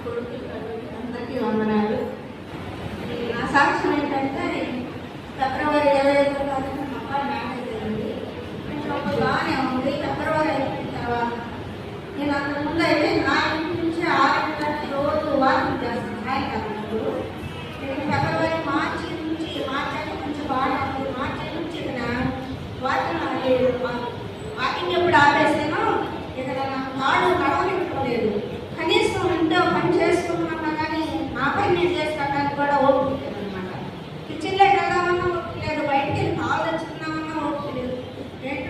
కొడుకు అందరికీ వందనాలు. నా సాక్ష్యం ఏంటంటే ఫిబ్రవరి 25వ తారీఖున మా అబ్బాయి మ్యారేజ్ అయింది. కొంచెం బాగానే ఉంది. ఫిబ్రవరి అయిపోయిన తర్వాత నేను అంతకుముందు అయితే నా ఇంటి నుంచి 6 గంటలకి రోజు వాకింగ్ చేస్తాను సాయంకాలం. నేను ఫిబ్రవరి మార్చి అంటే కొంచెం బాగా ఉంది. మార్చి నుంచి వాకింగ్ ఎప్పుడు ఆపేసానో ఇక్కడ నాకు కాళ్ళు నడవనివ్వలేదు. కనీసం ఇంట్లో పని చేసుకున్నామన్నా కానీ నా పని నేను చేసుకోవడానికి కూడా ఓపిక అనమాట. కిచెన్లోకి వెళ్దామన్నా ఓపిక లేదు, బయటికి వెళ్ళి కాళ్ళు తెచ్చుకున్నామన్నా ఓపిక లేదు. ఏంటి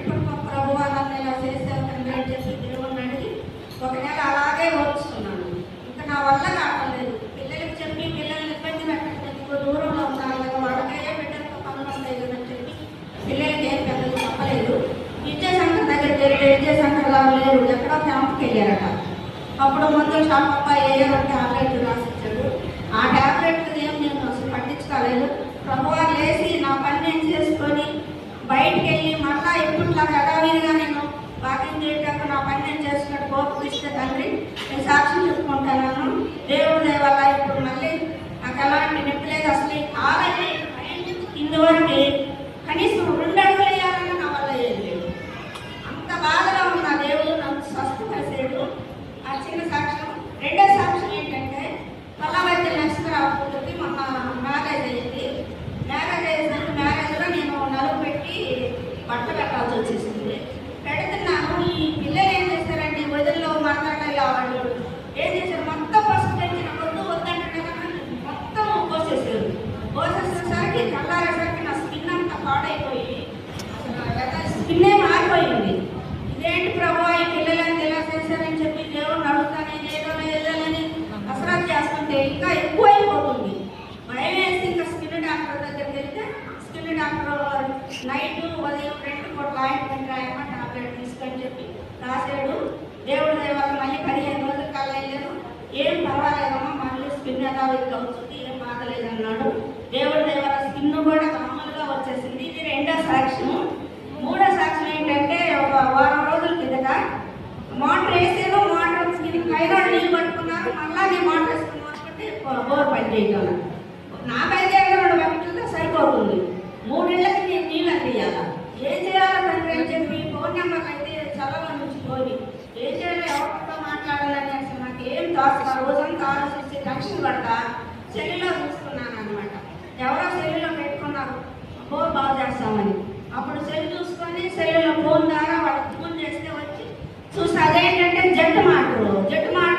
ప్రభు నన్ను ఇలా చేసావు తండ్రి అని చెప్పి దేవుడిని అడిగి ఒక నెల అలాగే ఓర్చుకున్నాను. ఇంకా నా వల్ల కావట్లేదు. పిల్లలకి చెప్పి పిల్లల్ని ఇబ్బంది పెట్టలేదు, దూరంలో ఉండాలి కదా, వాళ్ళకే బిడ్డలతో పనులు ఉంటాయి కదని చెప్పి పిల్లలకి ఏం పెద్దలు చెప్పలేదు. విద్యాశంకర్ దగ్గరికి వెళ్ళి విద్యాశంకర్ గారు లేరు, ఎక్కడో క్యాంప్కి వెళ్ళారట. అప్పుడు ముందు షాప్ అబ్బాయి ఏదో ట్యాబ్లెట్లు రాసిచ్చాడు. ఆ ట్యాబ్లెట్లు ఏం నేను అసలు పట్టించుకోలేదు. ప్రభువారు లేచి నా పని నేను చేసుకొని బయటికి వెళ్ళి మళ్ళా ఇప్పట్లా యథావిధిగా నేను వాకింగ్ చేయడానికి నా పని నేను చేసుకున్నట్టు కోపిస్తే తండ్రి నేను సాక్ష్యం చెప్పుకుంటాను. దేవుడి వల్ల ఇప్పుడు మళ్ళీ నాకు ఎలాంటి నొప్పి లేదు. అసలు కాలని ఇందువరకు కనీసం 2 అడుగులు వేయాలన్నా నా వల్ల ఏం లేదు. అంత బాధలో ఉన్న దేవుడు నన్ను స్వస్థపరిచాడు. ఆ చిన్న సాక్ష్యం. రెండో సాక్ష్యం ఏంటంటే పల్లవైద్య నరసింహరావుకి మొన్న మ్యారేజ్ అయింది. మ్యారేజ్లో నేను నలుగు పెట్టి బట్టలు పెట్టాల్సి వచ్చేసింది. పెడుతున్నాను. ఈ పిల్లలు ఏం చేస్తారండి, వదిలిలో మాట్లాడాలి వాళ్ళు ఏం చేశారు, మొత్తం పసుపు తెచ్చిన వద్దంటే మొత్తం పోసేసారు. పోసేసేసరికి చల్లారేసరికి నా స్కిన్ అంతా పాడైపోయి అసలు స్కిన్నే మారిపోయింది. ఇదేంటి ప్రభు ఈ పిల్లలని ఎలా చేశారని చెప్పి దేవుడిని అడుగుతానే ఏదోనని కసరత్తు చేస్తుంటే ఇంకా ఎక్కువ అయిపోతుంది. భయం వేసి ఇంకా స్కిన్ డాక్టర్ దగ్గరికి వెళ్తే స్కిన్ డాక్టర్ నైట్ ఉదయం 2 పూటలు ఆయింట్మెంట్ రాయమా టాబ్లెట్ తీసుకొని చెప్పి రాశాడు. దేవుడి దయవల్ల మళ్ళీ 15 రోజుల కల్లా వెళ్ళాను. ఏం పర్వాలేదమ్మా, మళ్ళీ స్కిన్ యథావిధిగా వచ్చింది, ఏం బాధలేదన్నాడు. దేవుడి దయవల్ల స్కిన్ కూడా మామూలుగా వచ్చేసింది. ఇది రెండో సాక్ష్యం. మూడో సాక్ష్యం ఏంటంటే ఒక వారం రోజుల కిందట మోటార్ వేసాను. మోటార్ స్కిన్ పైన నీళ్ళు పట్టుకున్నారు. మళ్ళీ నేను మోటార్ వేసుకున్నాను అనుకుంటే బోర్ పని చేయగలను. నాకైతే 2 బకెట్లతో సరిపోతుంది. 3 ఇళ్ళకి నేను నీళ్ళు అందియాల. ఏం చేయాలో తండ్రి అని చెప్పి ఫోన్ నెంబర్లు అయితే చదవ నుంచి పోయి ఏం చేయాలో ఎవరితో మాట్లాడాలని అసలు నాకు ఏం తోస్తా రోజంతా ఆలోచించి టెన్షన్ పడతా సెల్లులో చూసుకున్నాను అనమాట. ఎవరో సెల్లులో పెట్టుకున్నారు బోర్ బాగా చేస్తామని. అప్పుడు సెల్ చూసుకొని సెల్లులో ఫోన్ ద్వారా వాళ్ళకి ఫోన్ చేస్తే వచ్చి చూస్తే అదేంటంటే జట్టు మాట